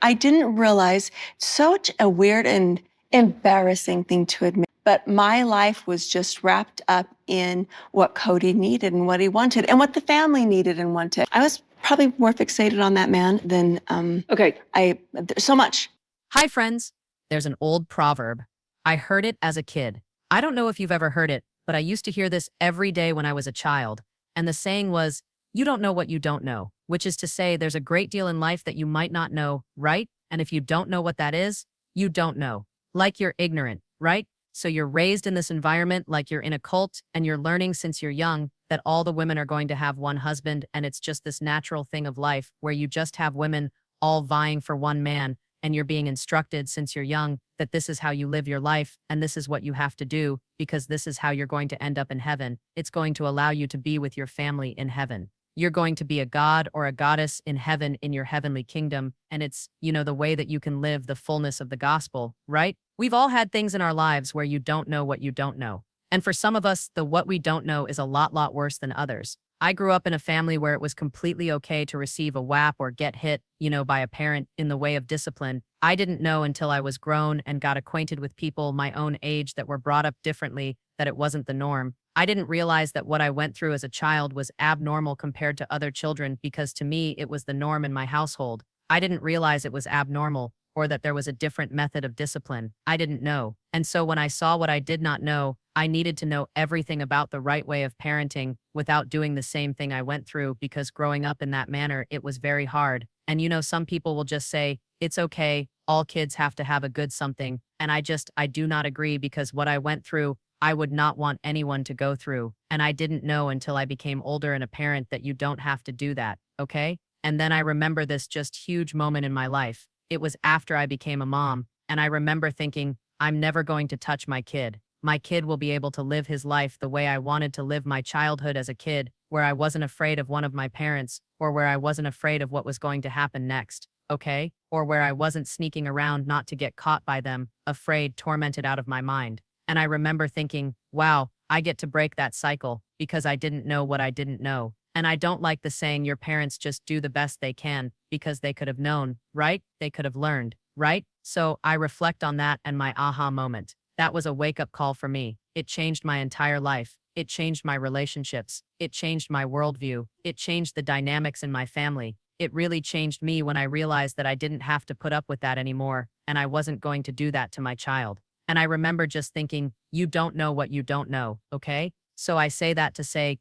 I didn't realize, such a weird and embarrassing thing to admit, but my life was just wrapped up in what Kody needed and what he wanted and what the family needed and wanted. I was probably more fixated on that man than, there's so much. Hi, friends. There's an old proverb. I heard it as a kid. I don't know if you've ever heard it, but I used to hear this every day when I was a child. And the saying was, you don't know what you don't know, which is to say there's a great deal in life that you might not know, right? And if you don't know what that is, you don't know. Like you're ignorant, right? So you're raised in this environment like you're in a cult, and you're learning since you're young that all the women are going to have one husband, and it's just this natural thing of life where you just have women all vying for one man, and you're being instructed since you're young that this is how you live your life and this is what you have to do because this is how you're going to end up in heaven. It's going to allow you to be with your family in heaven. You're going to be a god or a goddess in heaven in your heavenly kingdom, and it's, the way that you can live the fullness of the gospel, right? We've all had things in our lives where you don't know what you don't know. And for some of us, the what we don't know is a lot worse than others. I grew up in a family where it was completely okay to receive a whap or get hit, by a parent in the way of discipline. I didn't know until I was grown and got acquainted with people my own age that were brought up differently that it wasn't the norm. I didn't realize that what I went through as a child was abnormal compared to other children because to me, it was the norm in my household. I didn't realize it was abnormal or that there was a different method of discipline. I didn't know. And so when I saw what I did not know, I needed to know everything about the right way of parenting without doing the same thing I went through because growing up in that manner, it was very hard. And some people will just say, it's okay, all kids have to have a good something. And I do not agree because what I went through, I would not want anyone to go through. And I didn't know until I became older and a parent that you don't have to do that, okay? And then I remember this just huge moment in my life. It was after I became a mom, and I remember thinking, I'm never going to touch my kid. My kid will be able to live his life the way I wanted to live my childhood as a kid, where I wasn't afraid of one of my parents, or where I wasn't afraid of what was going to happen next, okay? Or where I wasn't sneaking around not to get caught by them, afraid, tormented out of my mind. And I remember thinking, wow, I get to break that cycle because I didn't know what I didn't know. And I don't like the saying your parents just do the best they can because they could have known, right? They could have learned, right? So I reflect on that and my aha moment. That was a wake-up call for me. It changed my entire life. It changed my relationships. It changed my worldview. It changed the dynamics in my family. It really changed me when I realized that I didn't have to put up with that anymore, and I wasn't going to do that to my child. And I remember just thinking, you don't know what you don't know, okay? So I say that to say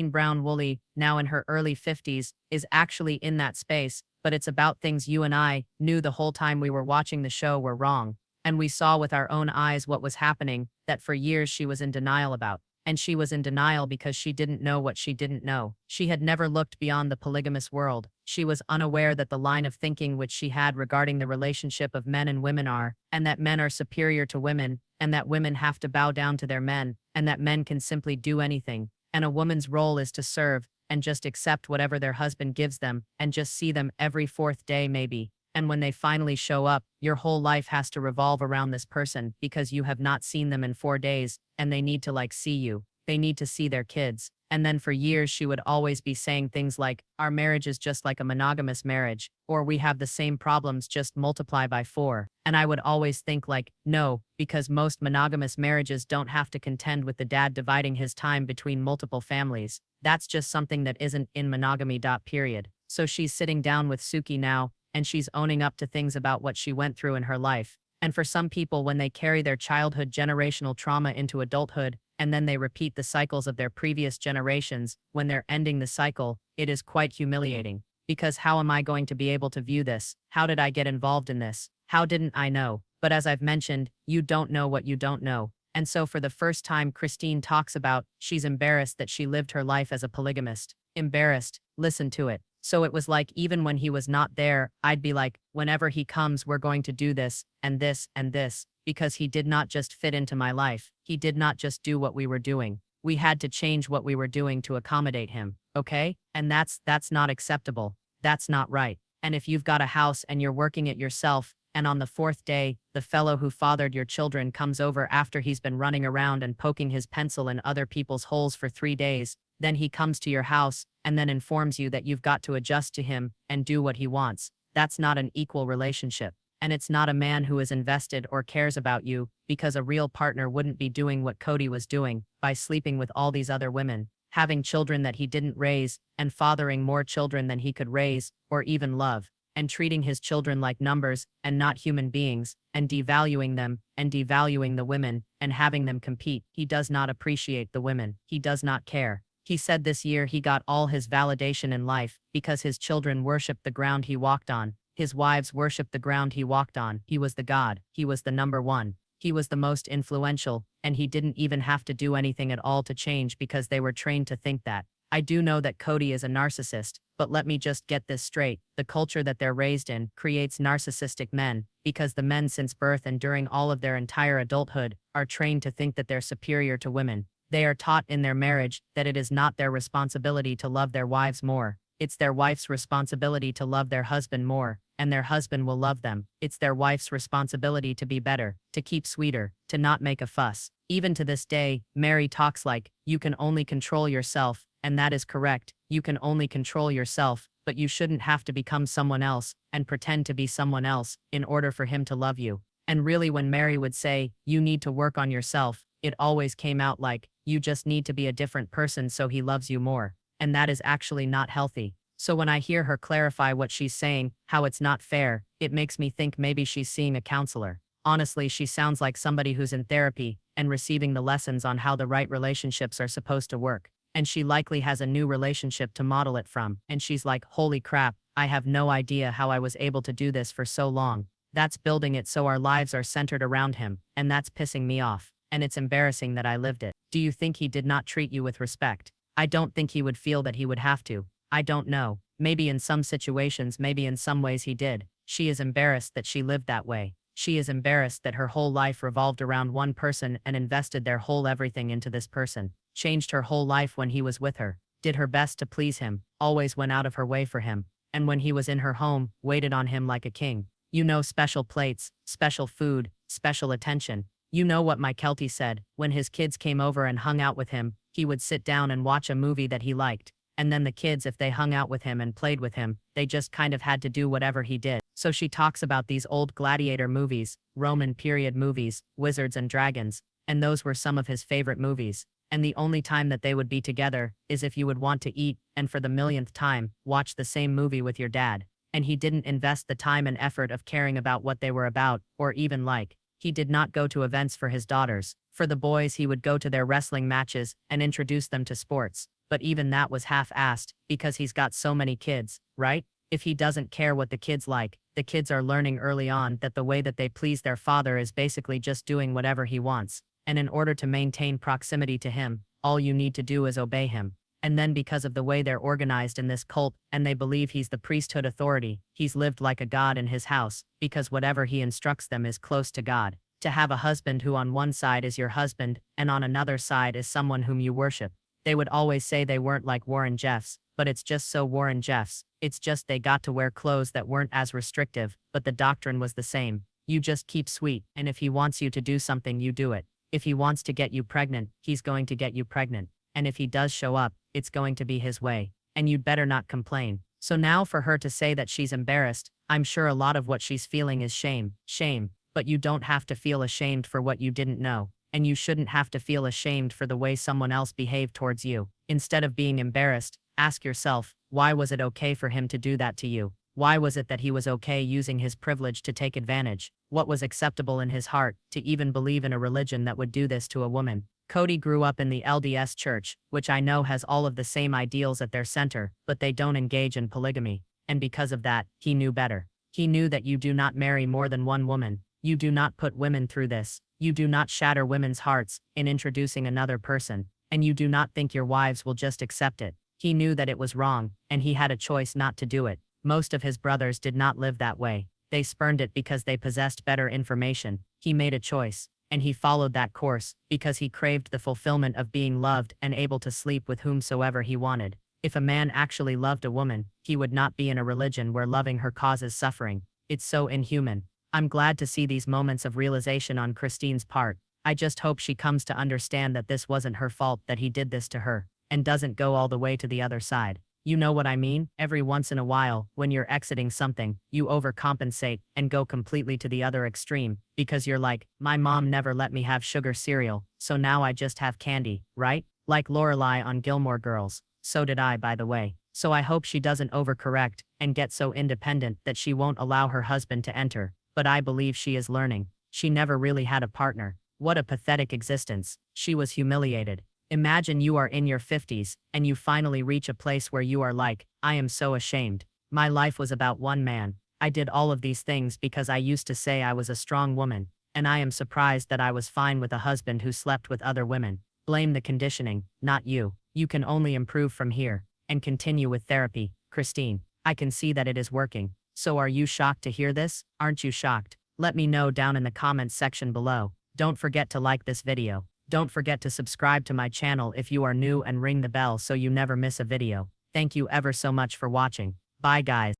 Brown Woolley, now in her early 50s, is actually in that space, but it's about things you and I knew the whole time we were watching the show were wrong. And we saw with our own eyes what was happening that for years she was in denial about. And she was in denial because she didn't know what she didn't know. She had never looked beyond the polygamous world. She was unaware that the line of thinking which she had regarding the relationship of men and women are, and that men are superior to women, and that women have to bow down to their men, and that men can simply do anything. And a woman's role is to serve, and just accept whatever their husband gives them, and just see them every fourth day maybe. And when they finally show up, your whole life has to revolve around this person because you have not seen them in 4 days, and they need to see you. They need to see their kids. And then for years, she would always be saying things like, our marriage is just like a monogamous marriage, or we have the same problems, just multiply by 4. And I would always think no, because most monogamous marriages don't have to contend with the dad dividing his time between multiple families. That's just something that isn't in monogamy. Period. So she's sitting down with Suki now, and she's owning up to things about what she went through in her life. And for some people, when they carry their childhood generational trauma into adulthood, and then they repeat the cycles of their previous generations, when they're ending the cycle, it is quite humiliating. Because how am I going to be able to view this? How did I get involved in this? How didn't I know? But as I've mentioned, you don't know what you don't know. And so for the first time, Christine talks about she's embarrassed that she lived her life as a polygamist. Embarrassed. Listen to it. So it was like even when he was not there, I'd be like, whenever he comes, we're going to do this, and this, and this, because he did not just fit into my life. He did not just do what we were doing. We had to change what we were doing to accommodate him, okay? And that's not acceptable. That's not right. And if you've got a house and you're working it yourself, and on the 4th day, the fellow who fathered your children comes over after he's been running around and poking his pencil in other people's holes for 3 days, then he comes to your house and then informs you that you've got to adjust to him and do what he wants. That's not an equal relationship. And it's not a man who is invested or cares about you, because a real partner wouldn't be doing what Kody was doing, by sleeping with all these other women, having children that he didn't raise, and fathering more children than he could raise, or even love, and treating his children like numbers and not human beings, and devaluing them, and devaluing the women, and having them compete. He does not appreciate the women. He does not care. He said this year he got all his validation in life because his children worshiped the ground he walked on. His wives worshiped the ground he walked on. He was the god. He was the number one. He was the most influential, and he didn't even have to do anything at all to change because they were trained to think that. I do know that Kody is a narcissist, but let me just get this straight. The culture that they're raised in creates narcissistic men, because the men since birth and during all of their entire adulthood are trained to think that they're superior to women. They are taught in their marriage that it is not their responsibility to love their wives more. It's their wife's responsibility to love their husband more, and their husband will love them. It's their wife's responsibility to be better, to keep sweeter, to not make a fuss. Even to this day, Mary talks like, you can only control yourself, and that is correct. You can only control yourself, but you shouldn't have to become someone else and pretend to be someone else in order for him to love you. And really, when Mary would say, you need to work on yourself, it always came out like, you just need to be a different person so he loves you more. And that is actually not healthy. So when I hear her clarify what she's saying, how it's not fair, it makes me think maybe she's seeing a counselor. Honestly, she sounds like somebody who's in therapy and receiving the lessons on how the right relationships are supposed to work. And she likely has a new relationship to model it from. And she's like, holy crap, I have no idea how I was able to do this for so long. That's building it so our lives are centered around him, and that's pissing me off. And it's embarrassing that I lived it. Do you think he did not treat you with respect? I don't think he would feel that he would have to. I don't know. Maybe in some situations, maybe in some ways he did. She is embarrassed that she lived that way. She is embarrassed that her whole life revolved around one person and invested their whole everything into this person. Changed her whole life when he was with her. Did her best to please him. Always went out of her way for him. And when he was in her home, waited on him like a king. You know, special plates, special food, special attention. You know what my Kelty said. When his kids came over and hung out with him, he would sit down and watch a movie that he liked. And then the kids, if they hung out with him and played with him, they just kind of had to do whatever he did. So she talks about these old gladiator movies, Roman period movies, wizards and dragons, and those were some of his favorite movies. And the only time that they would be together is if you would want to eat, and for the millionth time, watch the same movie with your dad. And he didn't invest the time and effort of caring about what they were about, or even like. He did not go to events for his daughters. For the boys, he would go to their wrestling matches and introduce them to sports. But even that was half-assed, because he's got so many kids, right? If he doesn't care what the kids like, the kids are learning early on that the way that they please their father is basically just doing whatever he wants. And in order to maintain proximity to him, all you need to do is obey him. And then because of the way they're organized in this cult, and they believe he's the priesthood authority, he's lived like a god in his house, because whatever he instructs them is close to God. To have a husband who on one side is your husband, and on another side is someone whom you worship. They would always say they weren't like Warren Jeffs, but it's just so Warren Jeffs. It's just they got to wear clothes that weren't as restrictive, but the doctrine was the same. You just keep sweet, and if he wants you to do something, you do it. If he wants to get you pregnant, he's going to get you pregnant. And if he does show up, it's going to be his way. And you'd better not complain. So now for her to say that she's embarrassed, I'm sure a lot of what she's feeling is shame. Shame. But you don't have to feel ashamed for what you didn't know. And you shouldn't have to feel ashamed for the way someone else behaved towards you. Instead of being embarrassed, ask yourself, why was it okay for him to do that to you? Why was it that he was okay using his privilege to take advantage? What was acceptable in his heart to even believe in a religion that would do this to a woman? Kody grew up in the LDS church, which I know has all of the same ideals at their center, but they don't engage in polygamy. And because of that, he knew better. He knew that you do not marry more than one woman. You do not put women through this. You do not shatter women's hearts in introducing another person. And you do not think your wives will just accept it. He knew that it was wrong, and he had a choice not to do it. Most of his brothers did not live that way. They spurned it because they possessed better information. He made a choice, and he followed that course, because he craved the fulfillment of being loved and able to sleep with whomsoever he wanted. If a man actually loved a woman, he would not be in a religion where loving her causes suffering. It's so inhuman. I'm glad to see these moments of realization on Christine's part. I just hope she comes to understand that this wasn't her fault that he did this to her, and doesn't go all the way to the other side. You know what I mean? Every once in a while, when you're exiting something, you overcompensate and go completely to the other extreme because you're like, my mom never let me have sugar cereal, so now I just have candy, right? Like Lorelai on Gilmore Girls. So did I, by the way. So I hope she doesn't overcorrect and get so independent that she won't allow her husband to enter. But I believe she is learning. She never really had a partner. What a pathetic existence. She was humiliated. Imagine you are in your 50s and you finally reach a place where you are like, I am so ashamed. My life was about one man. I did all of these things because I used to say I was a strong woman, and I am surprised that I was fine with a husband who slept with other women. Blame the conditioning, not you. You can only improve from here and continue with therapy, Christine. I can see that it is working. So are you shocked to hear this? Aren't you shocked? Let me know down in the comments section below. Don't forget to like this video. Don't forget to subscribe to my channel if you are new and ring the bell so you never miss a video. Thank you ever so much for watching. Bye guys.